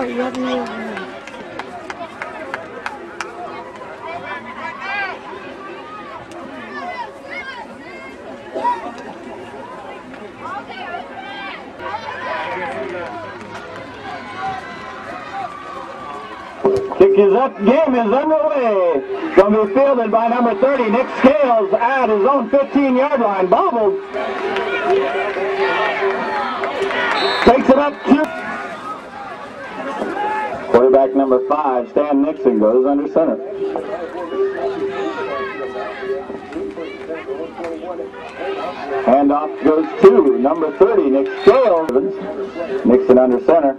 Oh, you have no. Kick is up, game is underway. Going to be fielded by number 30, Nick Scales, at his own 15-yard line. Bobbled. Takes it up to quarterback number 5, Stan Nixon, goes under center. Handoff goes to number 30, Nick Scales. Nixon under center.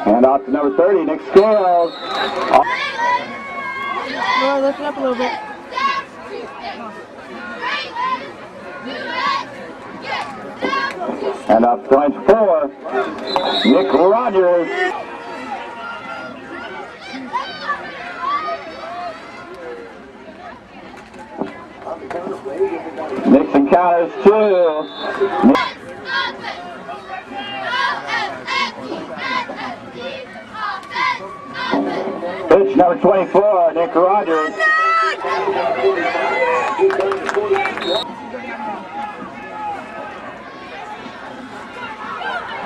Hand off to number 30, Nick Scales. Oh, lift it up a little bit. Hand off to 24, Nick Rogers. Nixon counters 2. Pitch number 24, Nick Rogers.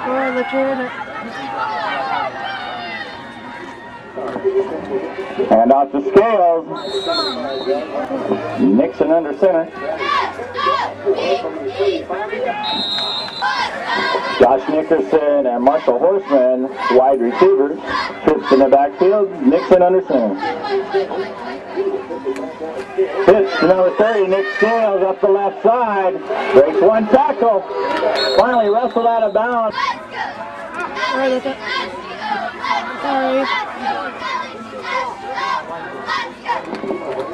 Oh, look at it. Hand off to Scales. Nixon under center. Josh Nickerson and Marshall Horseman, wide receivers. Trips in the backfield. Nixon under center. Pitch to number 30, Nick Scales up the left side. Breaks one tackle. Finally wrestled out of bounds. Sorry, look at. Sorry.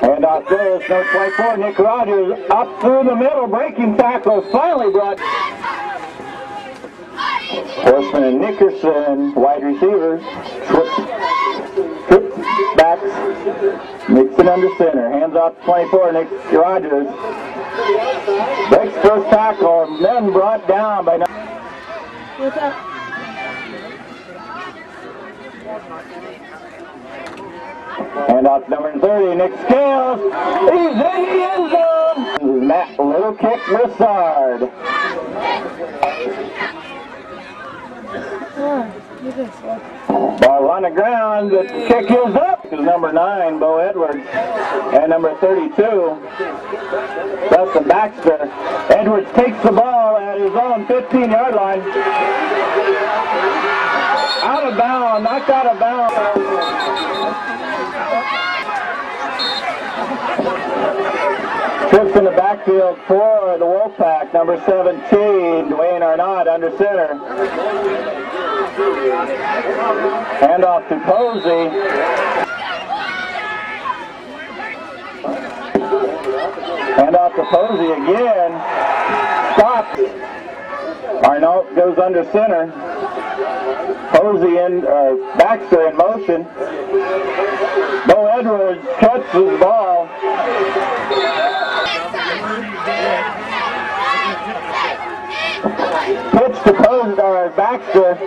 Handoff goes, number 24, Nick Rogers, up through the middle, breaking tackle, finally brought. Horseman and Nickerson, wide receivers, trips, backs, Nixon under center, hands off to 24, Nick Rogers, breaks first tackle, and then brought down by. What's up? Hand off to number 30, Nick Scales. He's in the end zone. Matt, little kick, Rissard. Ball on the ground. The kick is up. Is number 9, Bo Edwards, and number 32, Dustin Baxter. Edwards takes the ball at his own 15-yard line. Out of bounds, knocked out of bounds. Trips in the backfield for the Wolfpack, number 17, Dwayne Arnott under center. Handoff to Posey. Handoff to Posey again. Stopped. Arnott goes under center. Posey and Baxter in motion. Bo Edwards catches the ball. Pitch to Posey or Baxter.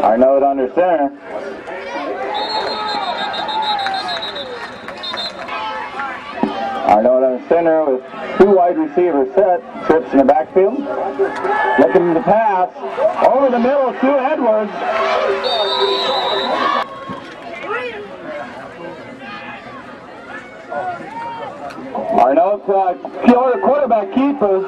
Arnott under center. Arnott under center with 2 wide receivers set. Trips in the backfield. Looking to pass. Over the middle to Edwards. Arnott, quarterback keeper.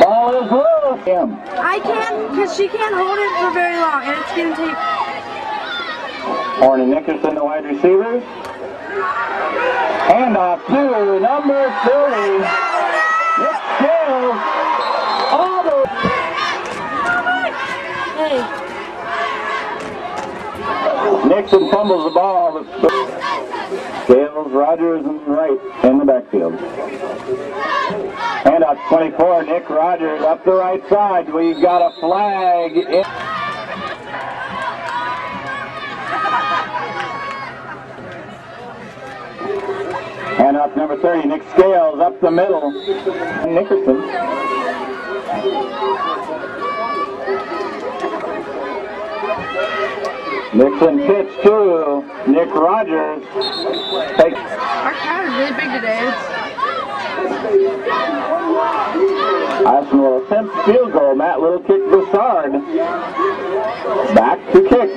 Ball is loose. I can't, because she can't hold it for very long, and it's going to take. Horn and Nickerson, the wide receivers. Handoff to number 30, Nick Scales. All the. Hey. Nixon fumbles the ball. Scales, Rogers, and Wright in the backfield. Hand off 24, Nick Rogers up the right side. We got a flag. Hand off number 30, Nick Scales up the middle. Nickerson. Nixon pitch to Nick Rogers. Our crowd is really big today. Eielson will attempt field goal. Matt Little kick Broussard. Back to kick.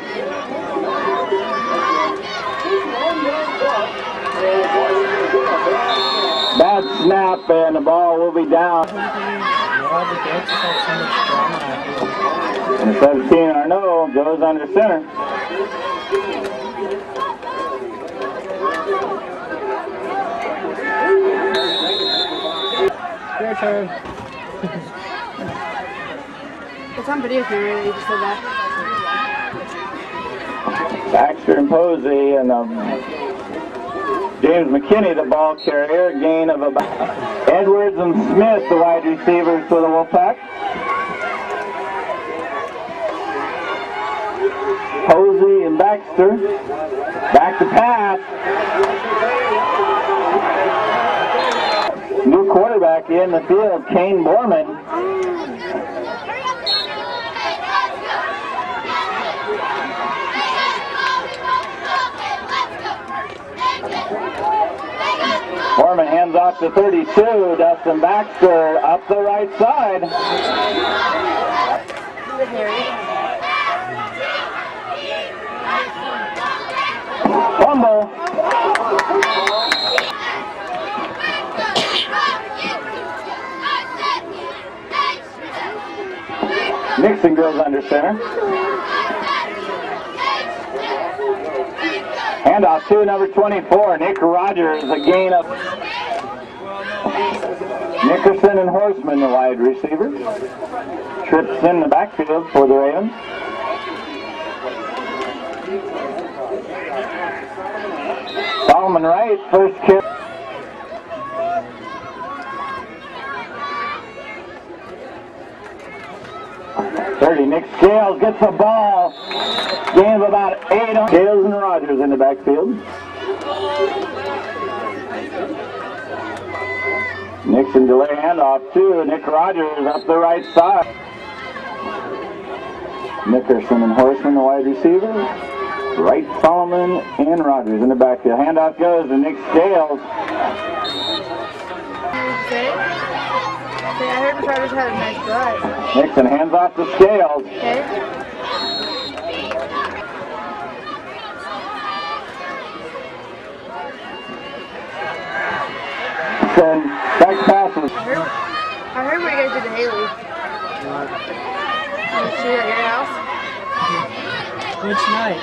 Bad snap and the ball will be down. And 17 Arnaud goes under center. Your turn. It's on video for you, you just said that. Baxter and Posey and James McKinney, the ball carrier, gain of about Edwards and Smith, the wide receivers for the Wolfpack. Posey and Baxter. Back to pass. New quarterback in the field, Kane Borman. Borman hands off to 32, Dustin Baxter up the right side. Fumble. Nixon goes under center. Handoff to number 24, Nick Rogers, a gain of Nickerson and Horseman, the wide receiver. Trips in the backfield for the Ravens. Solomon Wright, first kick. Nick Scales gets the ball. Gain of about 8 on Scales and Rogers in the backfield. Nixon delay handoff to Nick Rogers up the right side. Nickerson and Horseman, the wide receiver. Wright, Solomon, and Rogers in the backfield. Handoff goes to Nick Scales. I heard the Chargers had a nice drive. Nixon hands off to Scales. Okay. Nixon, back passes. I heard what you guys did to Haley. Did you see that at your house? Which night?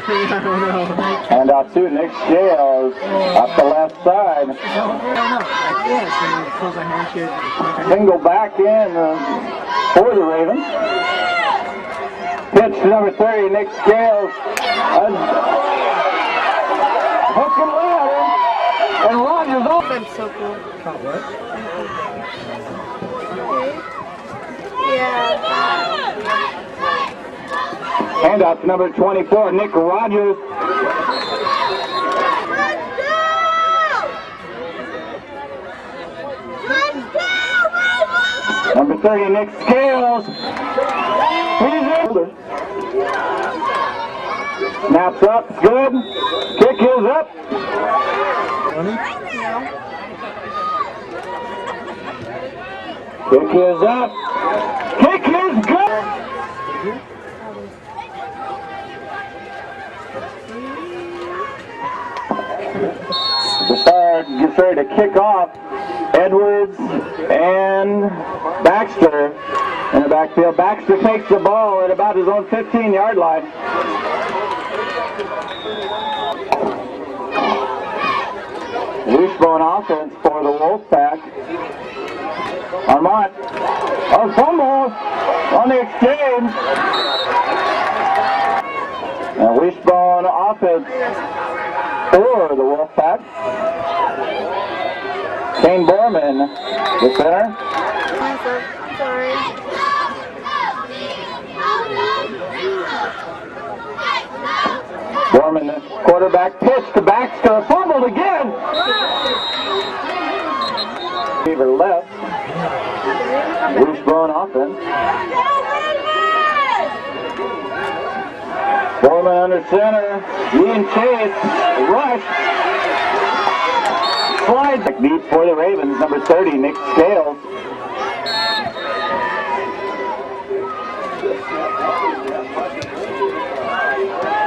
I don't know. Handoff to Nick Scales up the left side. I don't know. Like this, and then close my hand here. Single back in for the Ravens. Pitch to number 30, Nick Scales. Hook and ladder. And Rogers off. That's so cool. Caught what? Okay. Yeah. Handoff to number 24, Nick Rogers. Number 30, Nick Scales. Snaps up, good. Kick is up. Kick is up. Kick is good. Broussard gets ready to kick off. Edwards and Baxter in the backfield. Baxter takes the ball at about his own 15-yard line. Wishbone offense for the Wolfpack. Armont. A fumble on the exchange. And Wishbone offense for the Wolfpack. Kane Borman, the center. Sorry. Borman, the quarterback pitch to Baxter, fumbled again. Receiver left. Wishbone offense. Borman under center. Ian Chase, rush. Slides deep for the Ravens, number 30, Nick Scales.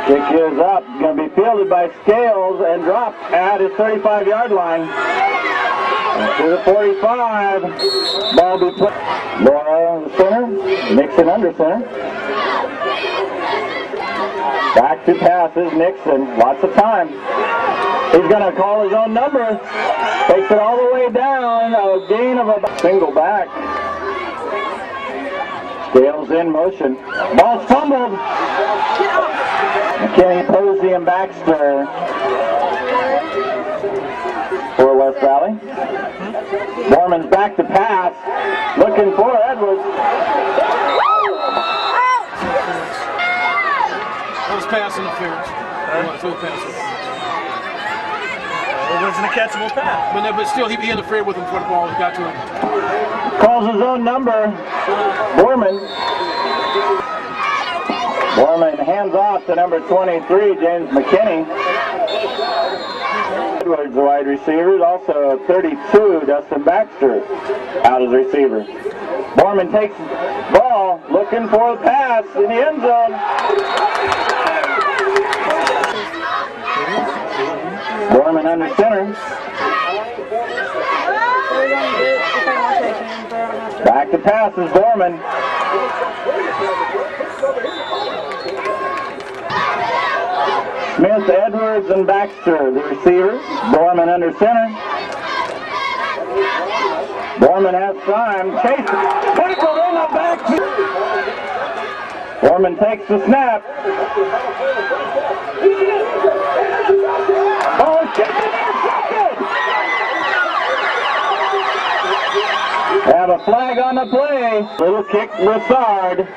Kick is up, going to be fielded by Scales and dropped at his 35-yard line. To the 45. Ball be put. Laura the center, Nixon under center. Back to passes, Nixon, lots of time. He's going to call his own number. Takes it all the way down, a gain of a single back. Scales in motion. Ball's fumbled. McKinney, Posey, and Baxter for West Valley. Borman's back to pass. Looking for Edwards. That was pass interference. It wasn't a catchable pass. But still, he interfered with him before the ball got to him. Calls his own number. Borman. Borman hands off to number 23, James McKinney. Edwards, the wide receivers. Also 32, Dustin Baxter, out as receiver. Borman takes the ball, looking for a pass in the end zone. Borman under center. Back to passes, Borman. Smith, Edwards, and Baxter, the receivers. Borman under center. Borman has time. Chase tackled in the backfield. Borman takes the snap. Ball intercepted. Have a flag on the play. Little kick, Broussard.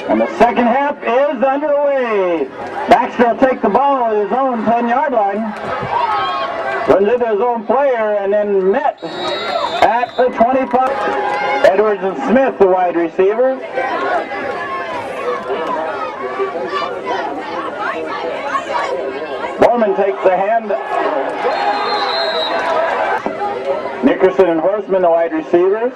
And the second half is underway. Baxter will take the ball at his own 10-yard line. Runs into his own player and then met at the 25. Edwards and Smith, the wide receivers. Borman takes the hand. Nickerson and Horseman, the wide receivers.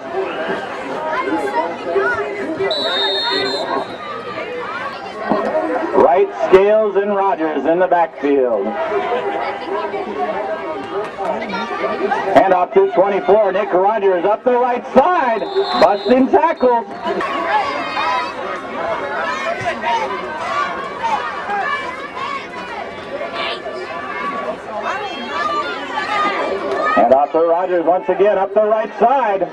Wright, Scales, and Rogers in the backfield. Hand off to 24. Nick Rogers up the right side. Busting tackles. Hand off to Rogers once again up the right side.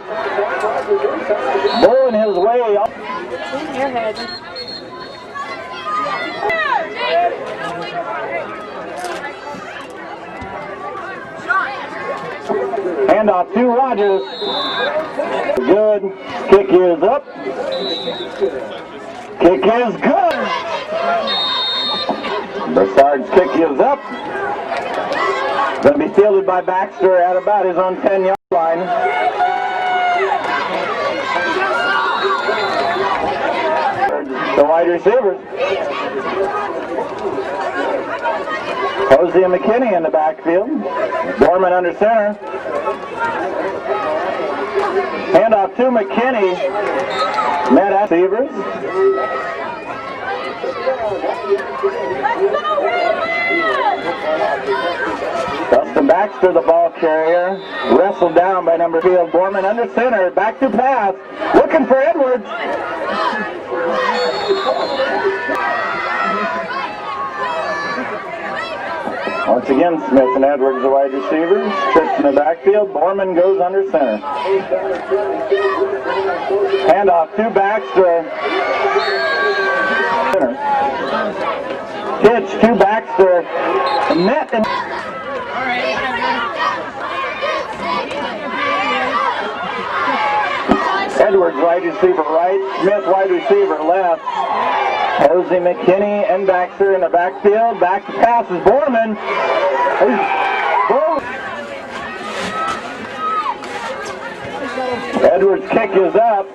Bowling his way up. In your head. Hand off to Rogers. Good. Kick is up. Kick is good. Broussard's kick is up. Going to be fielded by Baxter at about his own 10-yard line. The wide receivers. Posey and McKinney in the backfield. Borman under center. Handoff to McKinney. Met at receivers. Dustin Baxter, the ball carrier, wrestled down by number 2. Borman under center. Back to pass. Looking for Edwards. Once again, Smith and Edwards, the wide receivers. Trips in the backfield. Borman goes under center. Handoff to Baxter. Pitch to Baxter. Net and Edwards wide receiver right, Smith wide receiver left. Posey, McKinney, and Baxter in the backfield. Back to pass is Borman. Edwards' kick is up.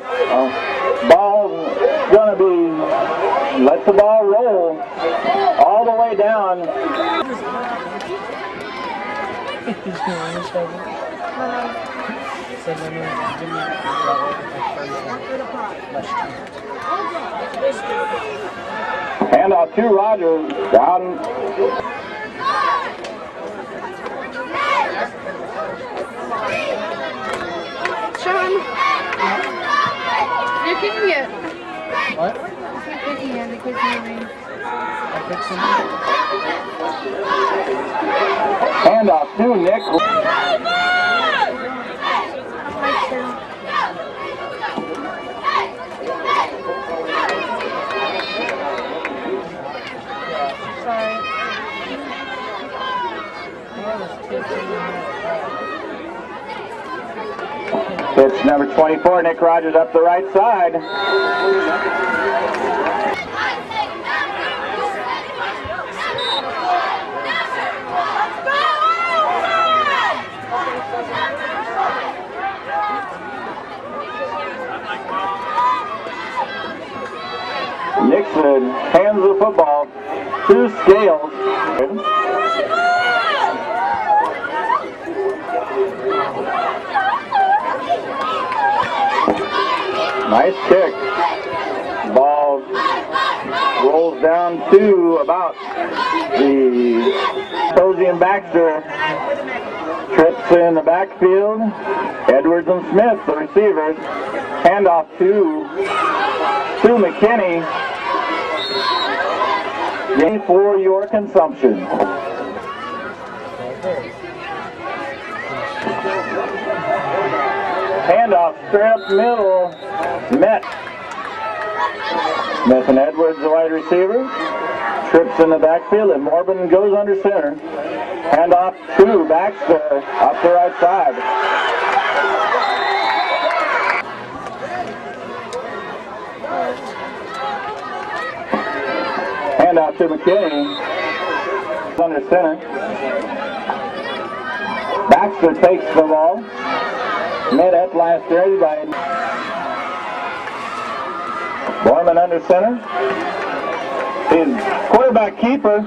Ball's gonna be, let the ball roll all the way down. Handoff to Rogers. Down. Sean, you're kicking it. What? You're kicking it. The kid's moving. Handoff to Nick. Pitch number 24, Nick Rogers up the right side. Nixon hands the football to Scales. Nice kick. Ball rolls down to about the Posey and Baxter. Trips in the backfield. Edwards and Smith, the receivers. Handoff to McKinney. Game for your consumption. Handoff, strip, middle, met. Smith and Edwards, the wide receiver. Trips in the backfield, and Morbin goes under center. Handoff to Baxter, up the right side. Handoff to McKinney, under center. Baxter takes the ball. Met at last year by Borman under center. His quarterback keeper.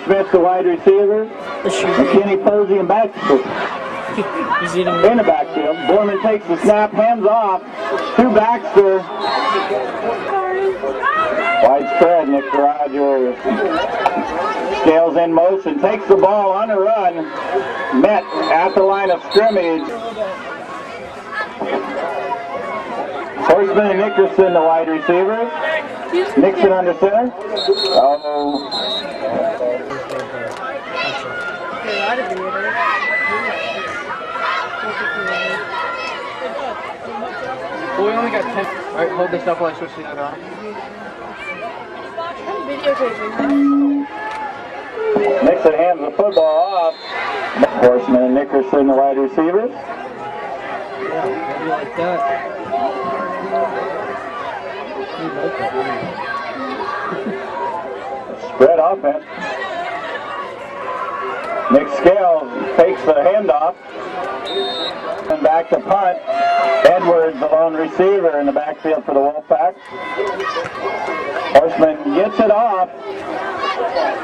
Smith the wide receiver. McKinney, Posey, and Baxter in the backfield. Borman takes the snap, hands off to Baxter. Widespread, Nick Rogers. Scales in motion, takes the ball on a run. Met at the line of scrimmage. Horseman and Nickerson, the wide receiver. Nixon under center. Well, we only got 10. Alright, hold this up while I switch things on. Nixon hands the football off. Horseman and Nickerson, the wide receivers. Yeah, maybe like that. Spread offense. Nick Scales takes the handoff. And back to punt. Edwards, the lone receiver in the backfield for the Wolfpack. Horseman gets it off.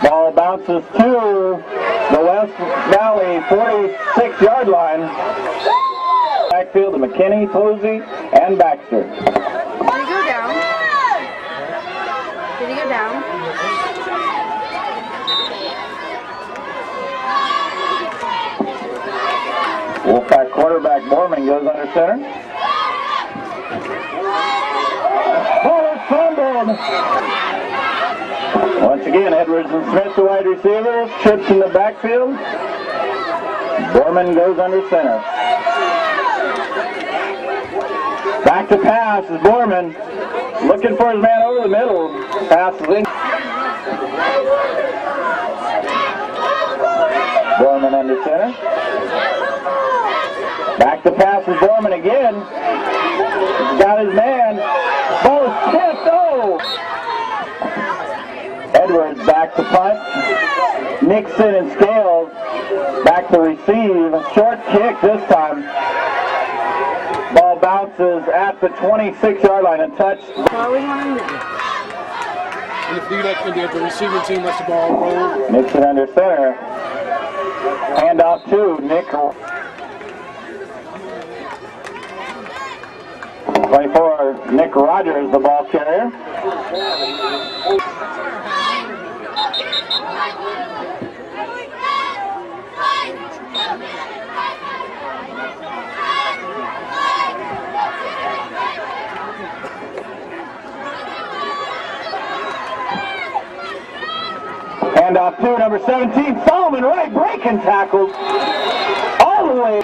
Ball bounces to the West Valley 46-yard line. Backfield to McKinney, Posey, and Baxter. Did he go down? Did he go down? Wolfpack quarterback Borman goes under center. Ball is fumbled. Once again, Edwards and Smith, the wide receivers. Trips in the backfield. Borman goes under center. Back to pass is Borman. looking for his man over the middle. Passes in. Borman under center. Back to pass is Borman again. He's got his man. Ball is tipped. Oh! Edwards back to punt. Nixon and Scales back to receive. A short kick this time. Ball bounces at the 26-yard line and touched. And if the receiving team lets the ball roll. Nixon under center. Handoff to Nickel. 24, Nick Rogers, the ball carrier. Handoff to number 17, Solomon Wright, breaking tackles all the way.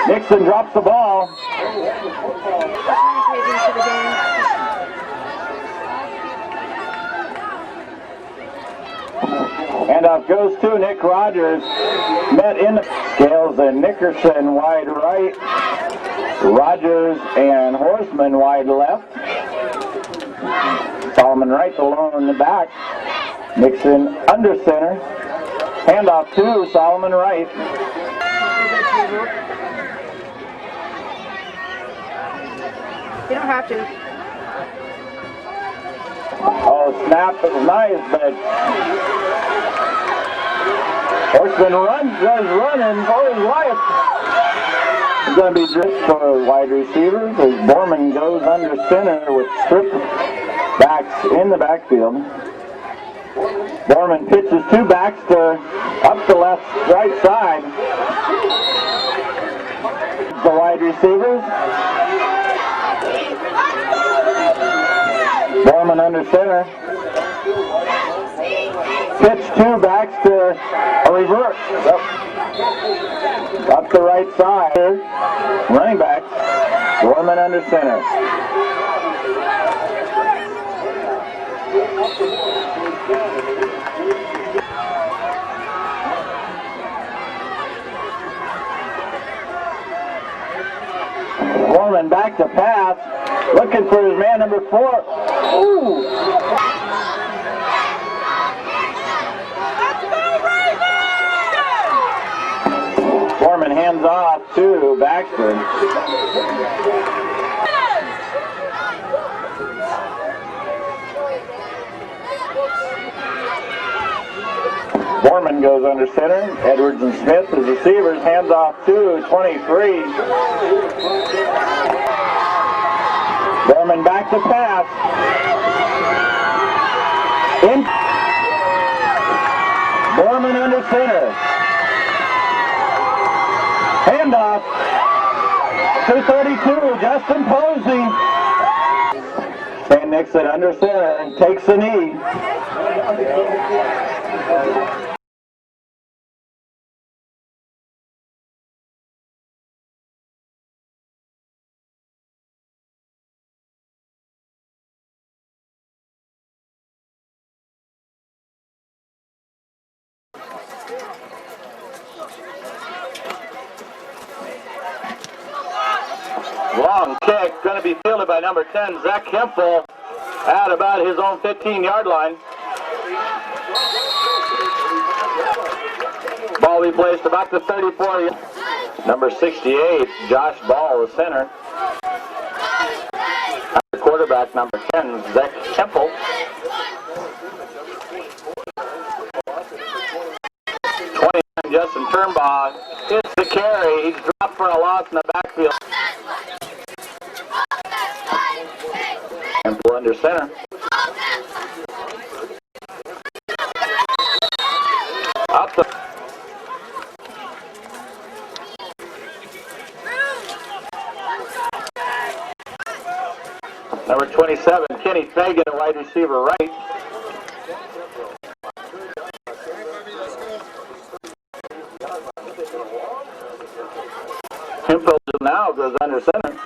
Nixon drops the ball. Handoff goes to Nick Rogers. Met in the Scales and Nickerson wide right. Rogers and Horseman wide left. Solomon Wright alone in the back. Nixon under center. Handoff to Solomon Wright. You don't have to. Oh, snap is nice, but Horseman does running for his life. It's going to be drift for wide receivers as Borman goes under center with strip backs in the backfield. Borman pitches two backs to up the right side. The wide receivers. Borman under center. Pitch two backs to a reverse. Up the right side. Running backs. Borman under center. Borman back to pass. Looking for his man number 4. Ooh! Borman hands off to Baxter. Borman goes under center. Edwards and Smith as receivers. Hands off to 23. Borman back to pass. In. Borman under center. Handoff to 32. Justin Posey. Stan Nixon under center and takes the knee. Long kick, going to be fielded by number 10, Zach Hempel, at about his own 15-yard line. Ball will be placed about the 34. Number 68, Josh Ball, the center. Quarterback number 10, Zach Hempel. 29, Justin Turnbaugh hits the carry. He's dropped for a loss in the backfield. Hempel under center. Up the number 27, Kenny Fagan, a wide receiver right. Hemphill now goes under center.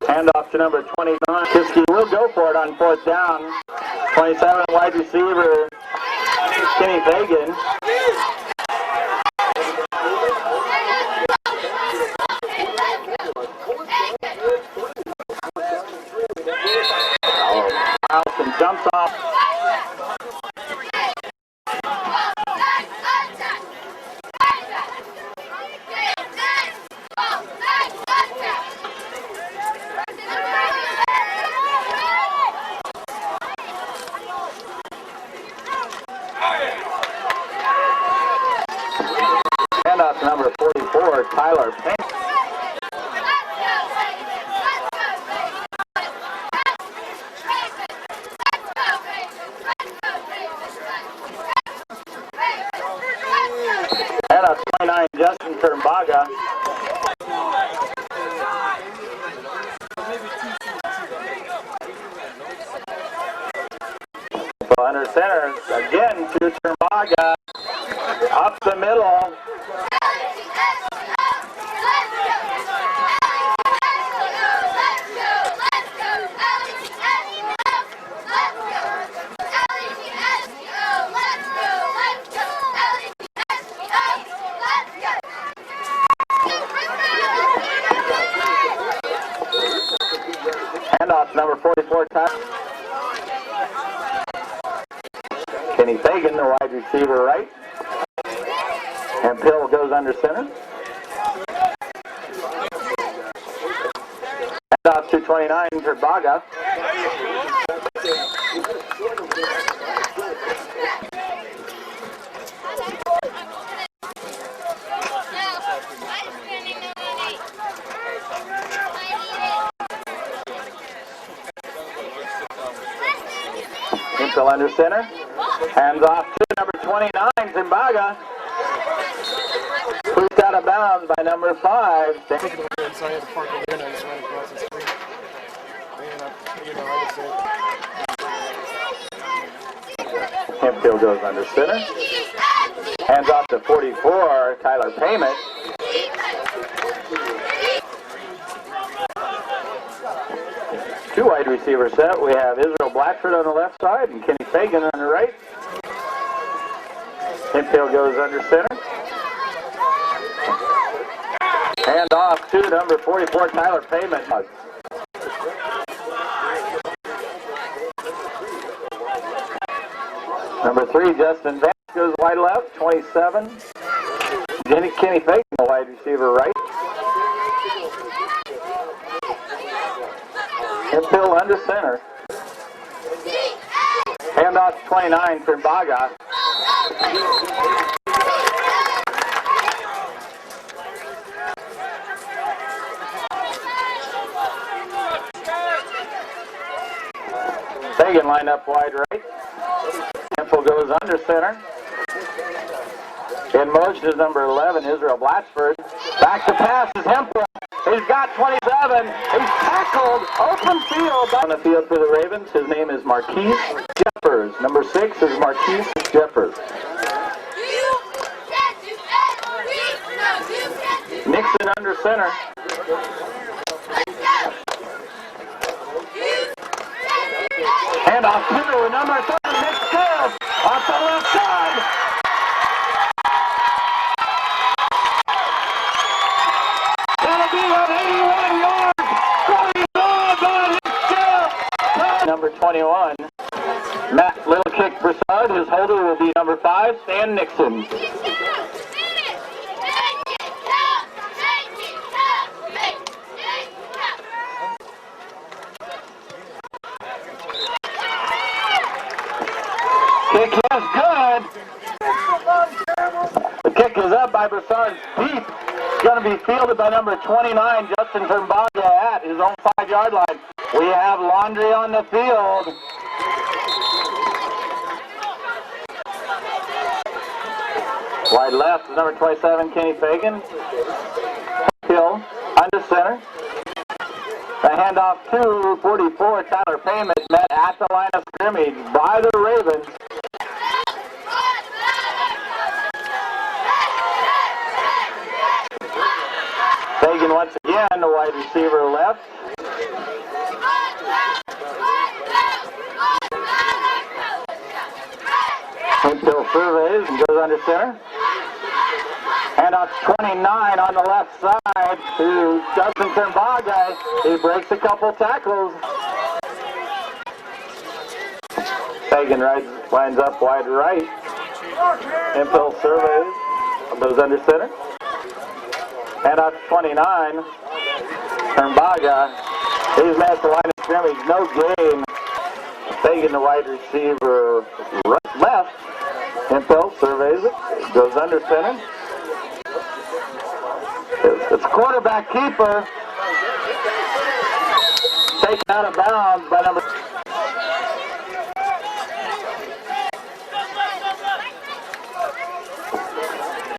Handoff to number 29. Nikiski will go for it on 4th down. 27, wide receiver, Kenny Fagan. Eielson jumps off. Handoff to number 44, Tyler Payne. Handoff 29, Justin Turnbaga. So under center, again to Turnbaga. Up the middle. Handoff number 44, Kenny Fagan, the wide receiver right. And Pill goes under center. Handoff to 29, Turnbaga. Hemphill under center. Hands off to number 29, Turnbaga. Pushed out of bounds by number 5. Hemphill goes under center. Hands off to 44, Tyler Payment. Two wide receiver set. We have Israel Blackford on the left side and Kenny Fagan on the right. Hemphill goes under center. Hand off to number 44, Tyler Payment. Number 3, Justin Vance goes wide left. 27, Kenny Fagan, the wide receiver right. Hemphill under center. Handoff to 29, Turnbaga. Fagan lined up wide right. Hemphill goes under center. In motion is number 11, Israel Blatchford. Back to pass is Hemphill. He's got 27. He's tackled. Open field. On the field for the Ravens, his name is Marquise Jeffers. Number 6 is Marquise Jeffers. Nixon under center. Handoff to number 30, Nick Scales off the left side. That'll be on 81 yards. 41 by Nick Scales. Number 21, Matt Little Kick Broussard. His holder will be number 5, Stan Nixon. Kick is good. The kick is up by Broussard's deep. It's going to be fielded by number 29, Justin Turnbaga, at his own 5-yard line. We have Laundry on the field. Wide left is number 27, Kenny Fagan. Hill under center. handoff to 44, Tyler Payment, met at the line of scrimmage by the Ravens. Fagan once again, the wide receiver left. Hill surveys and goes under center. Handoff 29 on the left side to Justin Turnbaga. He breaks a couple tackles. Fagan lines up wide right. Hill surveys and goes under center. Handoff 29. Turnbaga. He's met at the line of scrimmage. No gain. Fagan, the wide receiver, right, left. Impel surveys it. Goes under center. It's quarterback keeper. Taken out of bounds by number.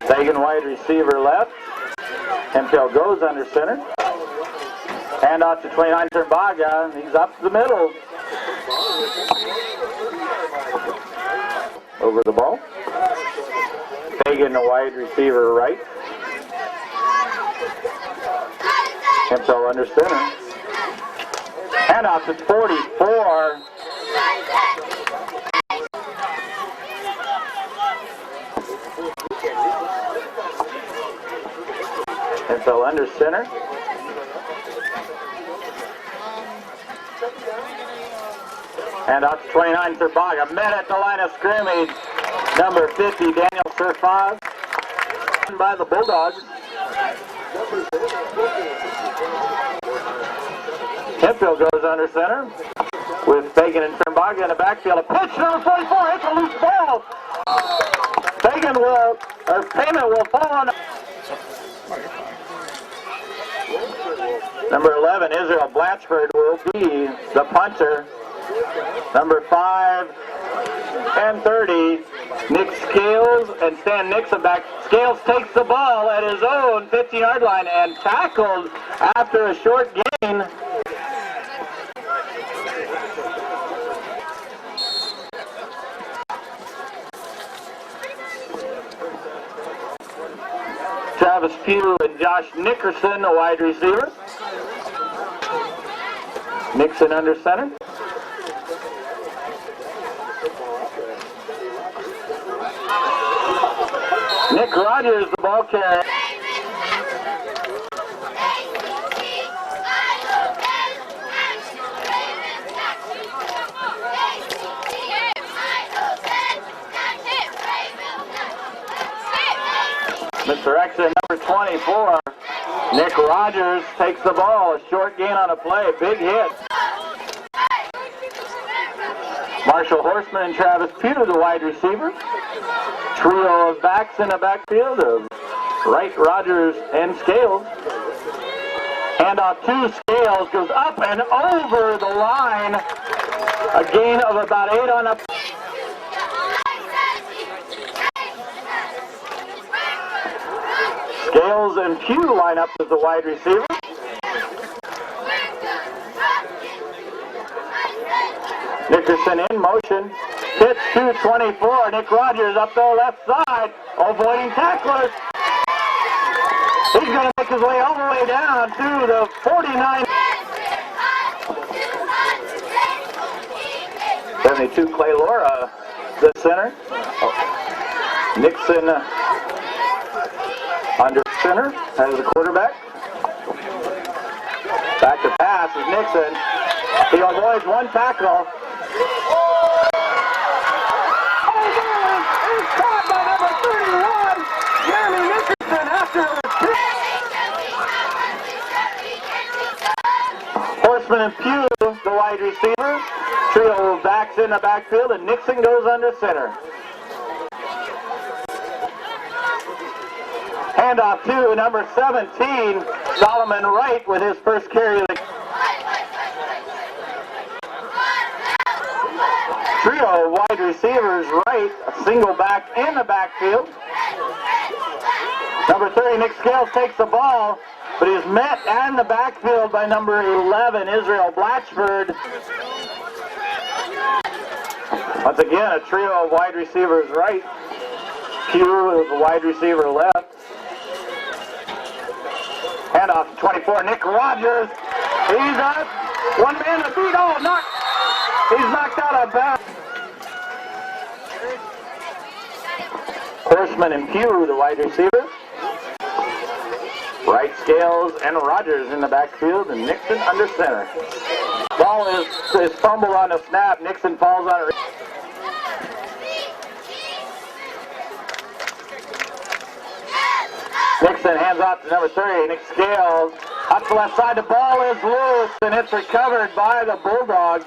Fagan, wide receiver left. Impel goes under center. Handoff to 29, Turnbaga. He's up the middle. Over the ball. Fagan, the wide receiver right. Hempel under center. Handoff to 44. Hempel under center. Handoff to 29, Turnbaga. Met at the line of scrimmage. Number 50, Daniel Surfaz. By the Bulldogs. Hempel goes under center with Fagan and Turnbaga in the backfield. A pitch, number 44, hits a loose ball. Payment will fall on. Number 11, Israel Blatchford, will be the punter. Number 5 and 30, Nick Scales and Stan Nixon back. Scales takes the ball at his own 50-yard line and tackled after a short gain. Travis Pugh and Josh Nickerson, the wide receiver. Nixon under center. Nick Rogers, the ball carrier. Misdirection, number 24. Nick Rogers takes the ball. A short gain on a play. Big hit. Marshall Horseman and Travis Pugh, the wide receiver. Trio of backs in the backfield of Wright, Rogers, and Scales. Handoff to Scales, goes up and over the line. A gain of about 8 on a. Scales and Pugh line up as the wide receiver. Nickerson in motion. Pitch to 24. Nick Rogers up the left side, avoiding tacklers. He's going to make his way all the way down to the 49. 72, Clay Laura, the center. Nixon under center as the quarterback. Back to pass is Nixon. He avoids one tackle. He's caught by number 31, Jeremy Nickerson, after the Horseman and Pugh, the wide receiver. Trio of backs in the backfield, and Nixon goes under center. Handoff to number 17, Solomon Wright, with his first carry of the trio of wide receivers. Wright, a single back in the backfield. Number 30, Nick Scales, takes the ball. but he's met in the backfield by number 11, Israel Blatchford. Once again, a trio of wide receivers right. Pugh is the wide receiver left. Handoff to 24, Nick Rogers. He's up. One man to beat. Oh, he's knocked out of bounds. Horseman and Pugh, the wide receivers. Wright, Scales, and Rogers in the backfield, and Nixon under center. Ball is fumbled on the snap. Nixon falls on it. Nixon hands off to number 30, Nick Scales. Up the left side, the ball is loose, and it's recovered by the Bulldogs.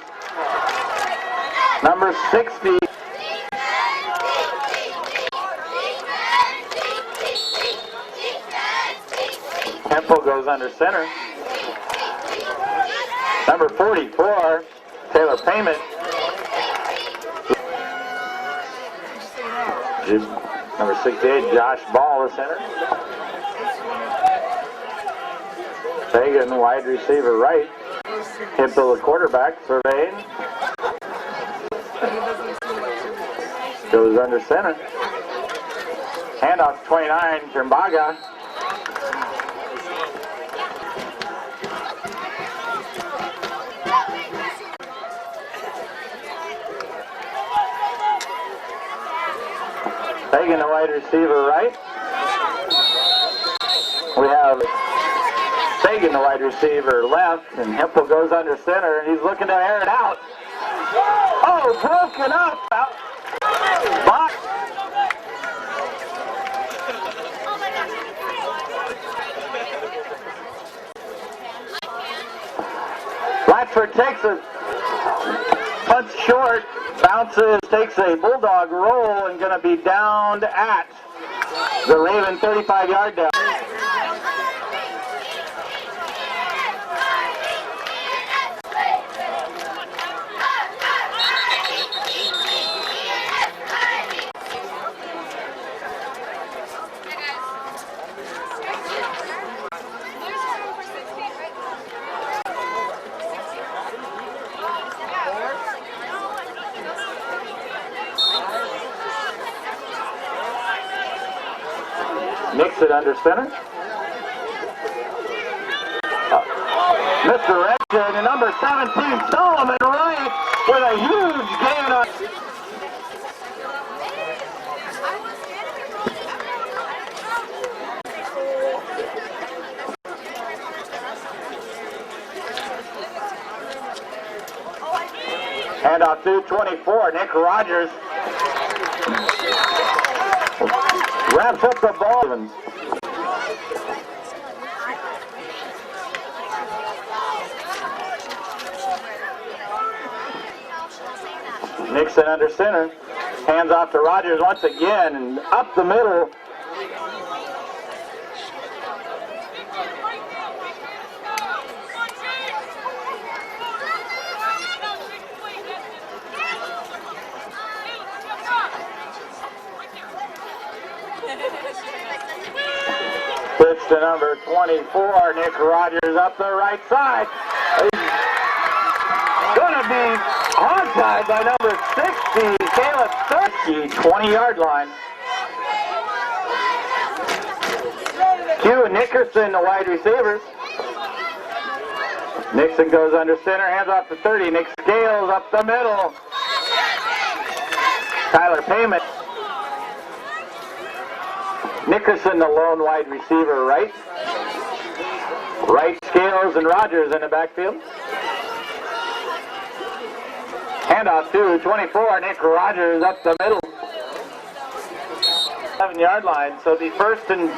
Number 60. Temple goes under center. Number 44, Taylor Payment. Number 68, Josh Ball, the center. Fagan, wide receiver right. Temple, the quarterback, surveying. Goes under center. Handoff 29, Trimbaga. Fagan, the wide receiver right. We have Fagan, the wide receiver left, and Hempel goes under center, and he's looking to air it out. Oh, broken up. Box. Blatchford takes a punch short, bounces, takes a Bulldog roll, and going to be downed at the Raven 35-yard down. Nixon under center. Mr. Redson and number 17, Solomon Wright, with a huge gain on. Handoff to 24, Nick Rogers. Wraps up the ball. Nixon under center. Hands off to Rogers once again, and up the middle. Pitch to number 24, Nick Rogers up the right side. He's going to be onside by number 60, Caleb Stursky, 20-yard line. Q and Nickerson, the wide receivers. Nixon goes under center, hands off to 30. Nick Scales up the middle. Tyler Payment. Nickerson, the lone wide receiver right. Right, Scales and Rogers in the backfield. Handoff to 24, Nick Rogers up the middle. 7-yard line, so the 1st and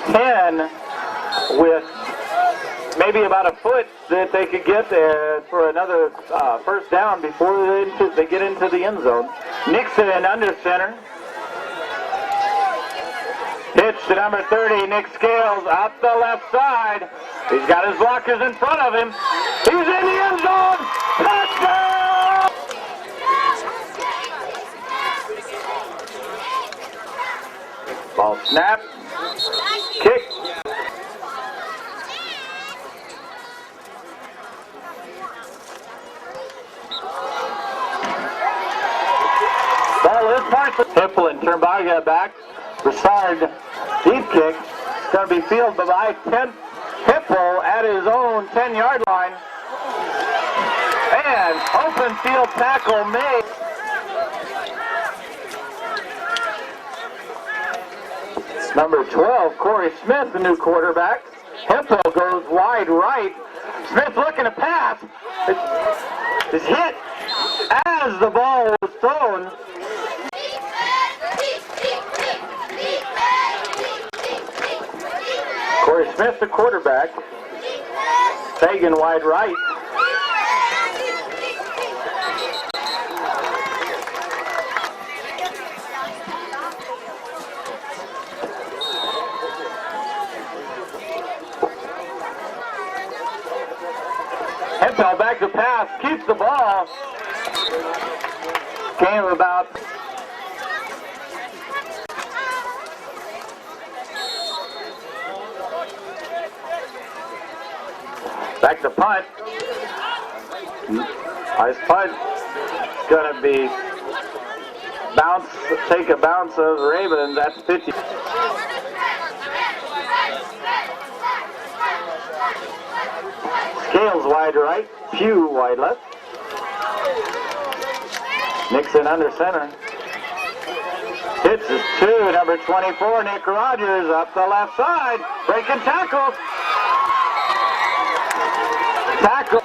10 with maybe about a foot that they could get there for another first down before they get into the end zone. Nixon under center. Pitch to number 30, Nick Scales up the left side. He's got his blockers in front of him. He's in the end zone. Touchdown! Ball snap. Kick. Ball is partially. Hipple and Turnbaga back. Broussard, deep kick. It's going to be fielded by Hipple at his own 10-yard line. And open field tackle made. Number 12, Corey Smith, the new quarterback. Hipple goes wide right. Smith looking to pass. It's hit as the ball was thrown. Corey Smith, the quarterback. Fagan wide right. Hempel back to pass, keeps the ball. Came about. Back to punt. Nice punt. It's going to be bounce, take a bounce of the Ravens. That's 50. Scales wide right, Pugh wide left. Nixon under center. Hits is 2, number 24, Nick Rogers up the left side. Breaking tackle. Tackle.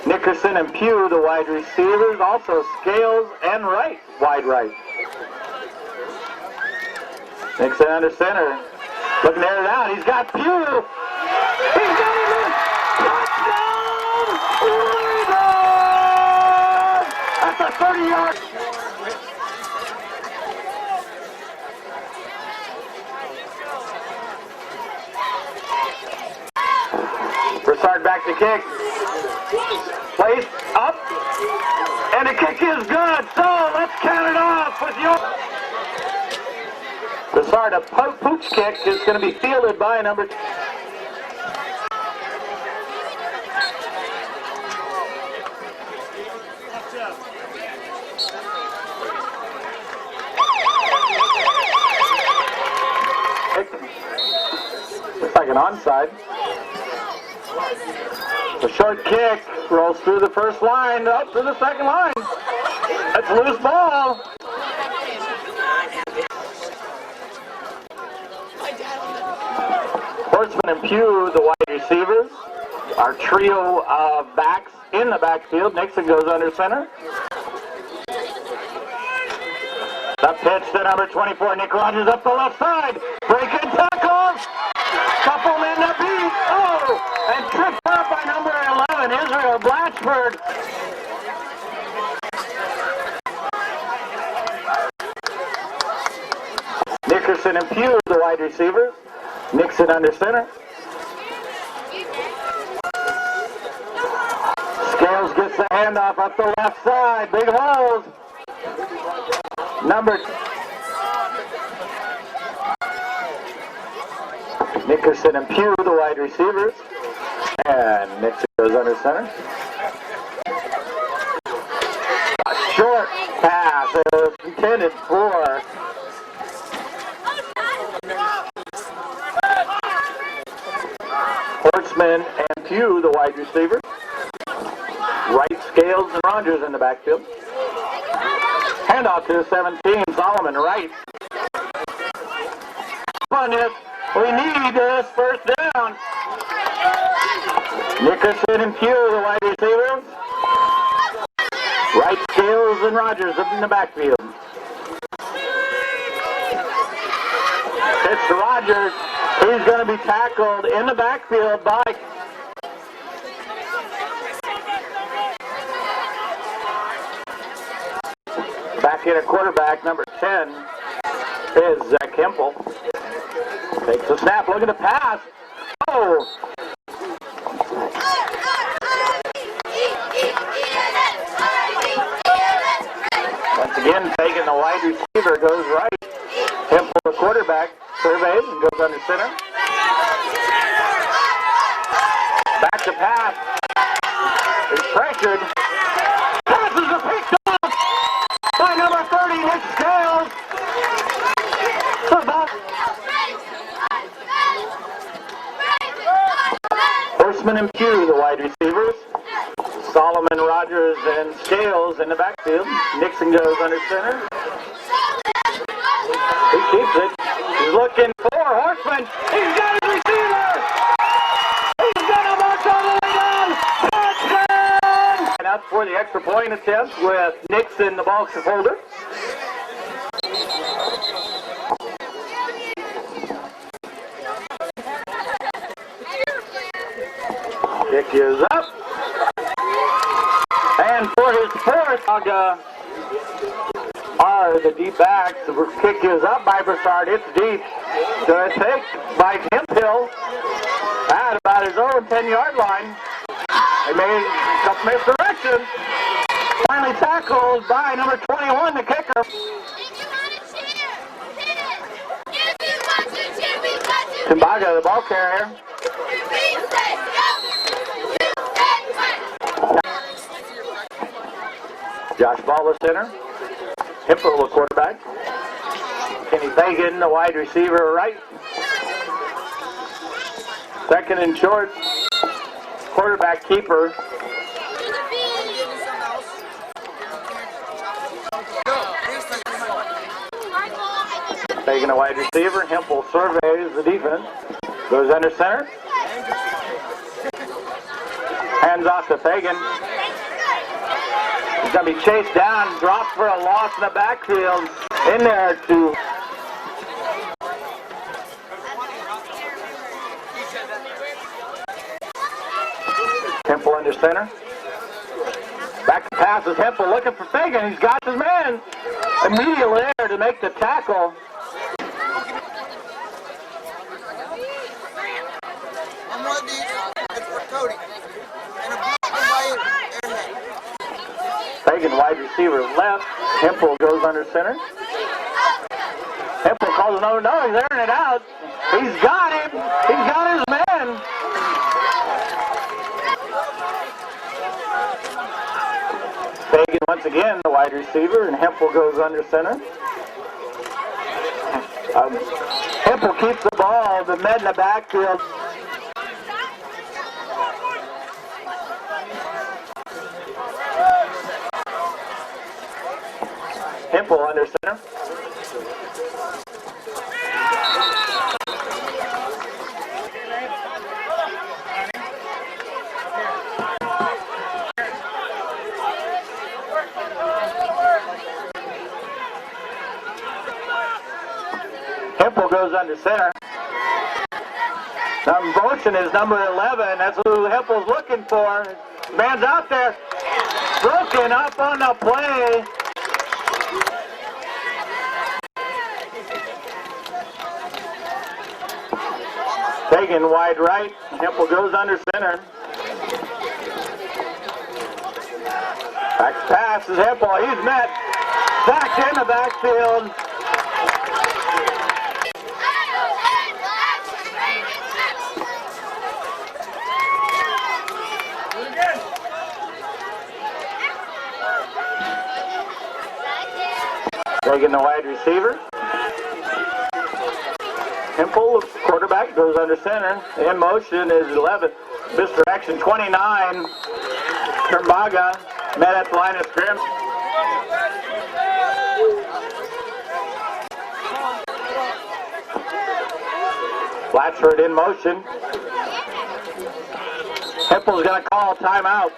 Nickerson and Pugh, the wide receivers, also Scales and Wright, wide right. Nixon under center, looking to air it out. He's got Pugh. He's got him. Touchdown! Ravens! That's a 30-yard. Broussard back to kick. Placed up, and the kick is good, so let's count it off with your... Broussard, a pooch kick is going to be fielded by number... Looks like an onside. The short kick rolls through the first line, up to the second line. That's a loose ball. Horseman and Pugh, the wide receivers. Our trio of backs in the backfield. Nixon goes under center. The pitch to number 24, Nick Rogers up the left side. Breaking tackles. Couple men to beat. Oh, and tripped up by number 11, Israel Blatchford. Nickerson and Pugh, the wide receivers. Nixon under center. Scales gets the handoff up the left side. Big holes. Number... Nickerson and Pugh, the wide receivers. And Nixon goes under center. A short pass. It was intended for Horseman and Pugh, the wide receivers. Wright, Scales, and Rogers in the backfield. Handoff to the 17, Solomon Wright. Come on, Nick. We need this first down. Nickerson and Pugh, the wide receivers. Wright, Scales, and Rogers up in the backfield. It's Rogers. He's going to be tackled in the backfield by... Back in a quarterback, number 10 is Zach Hempel. Takes the snap, looking to pass. Oh! Again, Fagan, the wide receiver, goes right. Hempel, the quarterback, surveys and goes under center. Back to pass. It's pressured. Passes are picked up by number 30, Nick Scales. Horseman and Pugh, the wide receivers. Solomon, Rogers, and Scales in the backfield. Nixon goes under center. He keeps it. He's looking for Horseman. He's got his receiver. He's got him march all the way down. Touchdown! And out for the extra point attempt with Nixon, the ball holder. Kick is up. And for his fourth, the deep backs. The kick is up by Broussard. It's deep. So it's take by Hemphill at about his own 10-yard line. They made a couple misdirections. Finally tackled by number 21, the kicker. Timbaga, the ball carrier. Josh Ball, the center. Hemphill, the quarterback. Kenny Fagan, the wide receiver, right. Second and short. Quarterback keeper. Fagan, the wide receiver. Hemphill surveys the defense. Goes under center. Hands off to Fagan. He's going to be chased down, dropped for a loss in the backfield. In there to Hemphill under center. Back to pass is Hemphill looking for Fagan. He's got his man immediately there to make the tackle. Fagan, wide receiver left. Hemphill goes under center. Hemphill calls another. No, he's airing it out. He's got him. He's got his man. Fagan once again, the wide receiver, and Hemphill goes under center. Hemphill keeps the ball. The men in the backfield. Hemphill under center. Hemphill goes under center. Now motion is number 11. That's who Hemphill's looking for. Man's out there. Broken up on the play. Fagan wide right. Hemphill goes under center. Back pass is Hemphill. He's met. Back in the backfield. Fagan, the wide receiver. Hemphill, quarterback, goes under center. In motion is 11. Misdirection 29. Timbaga met at the line of scrimmage. Blatchford in motion. Hemphill's going to call a timeout.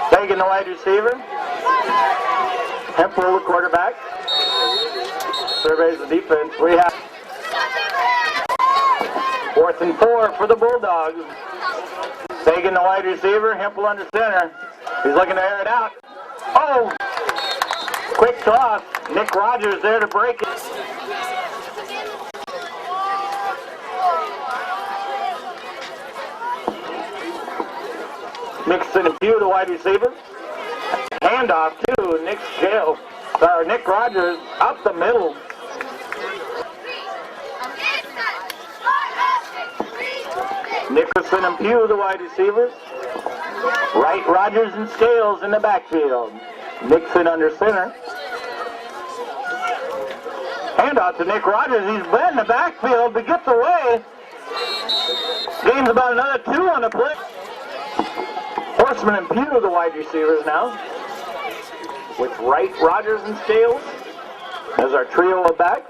Fagan, the wide receiver. Hemphill, the quarterback. Surveys the defense. We have 4th and 4 for the Bulldogs. Fagan, the wide receiver. Hemphill under center. He's looking to air it out. Oh! Quick toss. Nick Rogers there to break it. Nixon and Pugh, the wide receiver. Handoff to Nick Rogers up the middle. Nickerson and Pugh, the wide receivers. Wright, Rogers, and Scales in the backfield. Nixon under center. Handoff to Nick Rogers. He's been in the backfield, but gets away. Gains about another 2 on the play. Horseman and Pugh, the wide receivers now. With Wright, Rogers, and Scales as our trio of backs.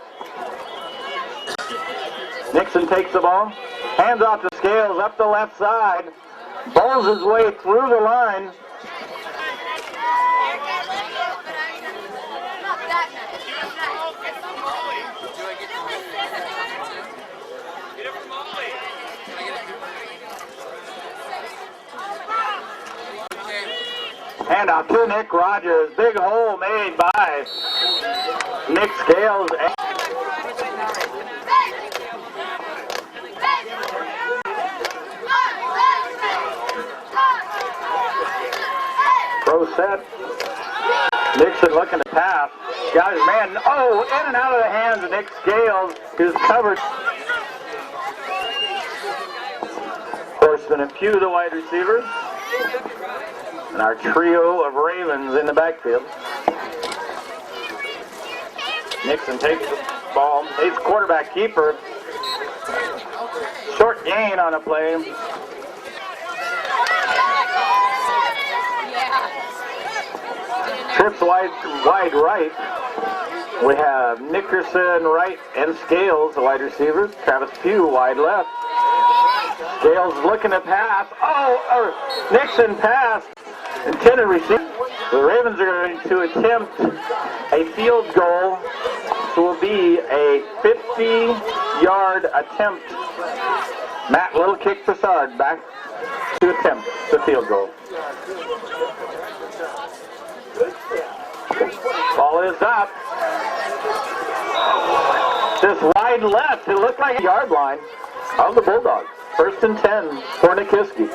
Nixon takes the ball. Hands off to Scales up the left side. Bowls his way through the line. Handoff to Nick Rogers. Big hole made by Nick Scales. Pro set. Nixon looking to pass. Got his man. Oh, in and out of the hands of Nick Scales, who's covered. Horseman and Pugh, the wide receivers. And our trio of Ravens in the backfield. Nixon takes the ball. He's quarterback keeper. Short gain on a play. Trips wide right. We have Nickerson, Wright, and Scales, the wide receivers. Travis Pugh, wide left. Scales looking to pass. Nixon passed. Intended receiver. The Ravens are going to attempt a field goal. So will be a 50-yard attempt. Matt, little kick Broussard back to attempt the field goal. Ball is up. Just wide left. It looked like a yard line of the Bulldogs. 1st and 10 for Nikiski.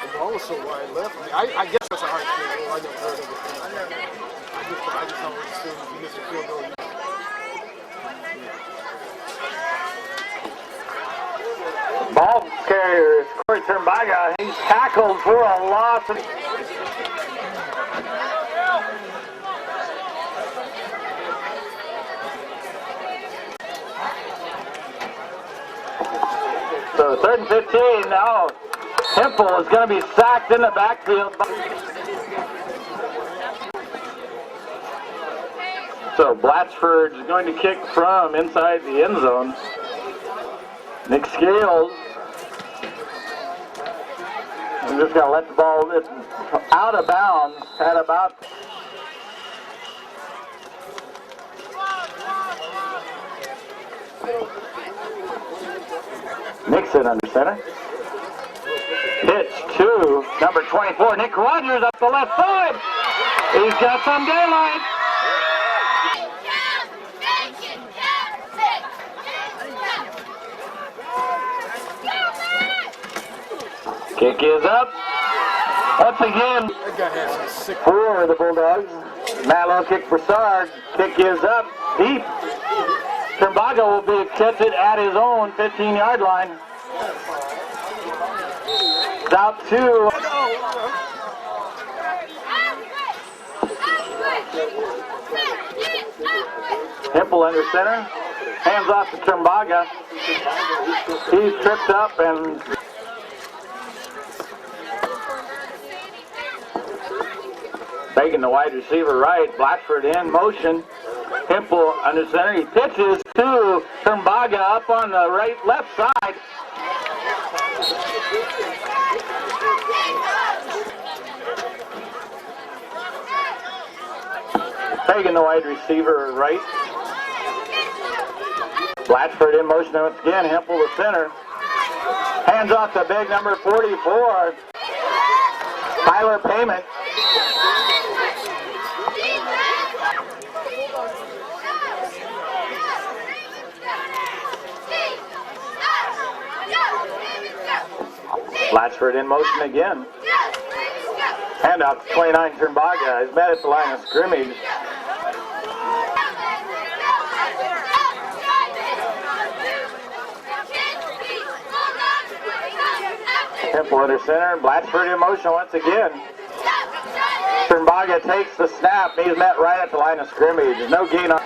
The ball was so wide left. I guess that's a hard field goal. I never heard of it. I just don't assume if you miss a field goal. Ball carrier is Corey Turnbaga. He's tackled for a loss. So 3rd and 15 now. Temple is going to be sacked in the backfield. So Blatchford is going to kick from inside the end zone. Nick Scales. I'm just going to let the ball out of bounds at about. Nixon under center. Pitch to number 24, Nick Rogers up the left side. He's got some daylight. Kick is up. Once again for the Bulldogs. Mallow kick for Broussard. Kick is up deep. Turnbaga will be catch it at his own 15-yard line. It's out to Hempel under center. Hands off to Turnbaga. He's tripped up and begging the wide receiver right. Blatchford in motion. Hempel under center. He pitches to Turnbaga up on the left side. Begging the wide receiver right. Blatchford in motion once again. Hempel the center. Hands off to big number 44. Tyler Payment. Latchford in motion again. Handoff to 29 Turnbaga. He's met at the line of scrimmage. Temple under center. Blatchford in motion once again. Turnbaga takes the snap. He's met right at the line of scrimmage. There's no gain on.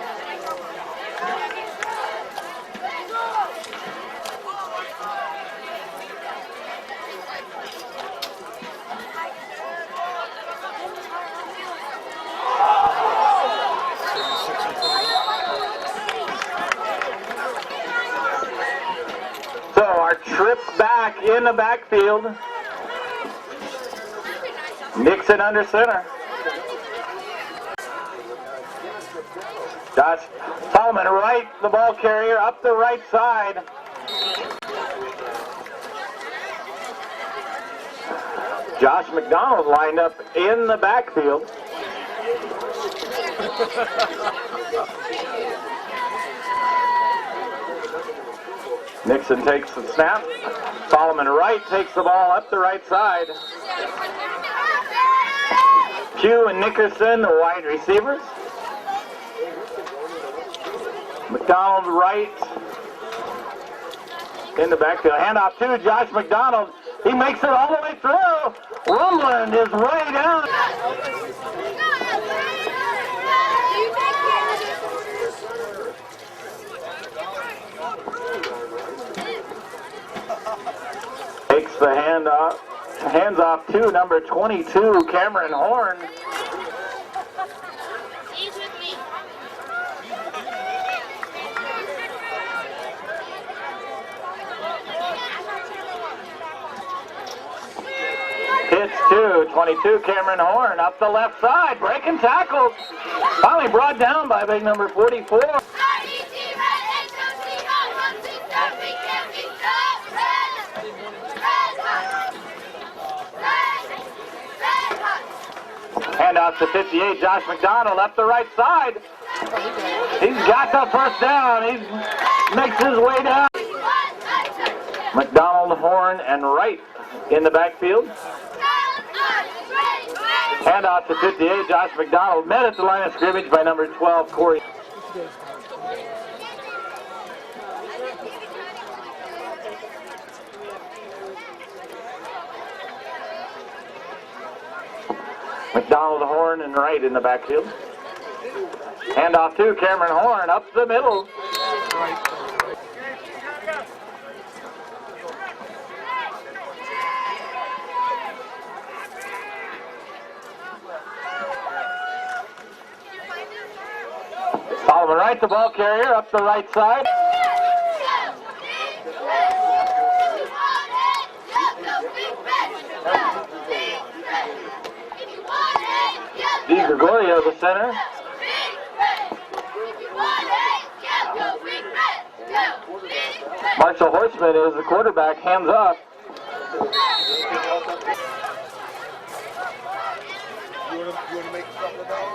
So our trip back in the backfield. Nixon under center. Josh Solomon right, the ball carrier up the right side. Josh McDonald lined up in the backfield. Nixon takes the snap. Solomon right takes the ball up the right side. Pugh and Nickerson, the wide receivers. McDonald right in the backfield. Handoff to Josh McDonald. He makes it all the way through. Rumland is way down. Takes the hands off to number 22, Cameron Horn. Pitch to 22, Cameron Horn, up the left side, breaking tackles. Finally brought down by big number 44. Handoff to 58, Josh McDonald up the right side. He's got the first down. He makes his way down. McDonald, Horn, and Wright in the backfield. Handoff to 58, Josh McDonald met at the line of scrimmage by number 12, Corey. McDonald, Horn, and Wright in the backfield. Handoff to Cameron Horn up the middle. Solomon Wright, the ball carrier, up the right side. Di Gregorio, the center. Marshall Horseman is the quarterback, hands off. You want to make something about it?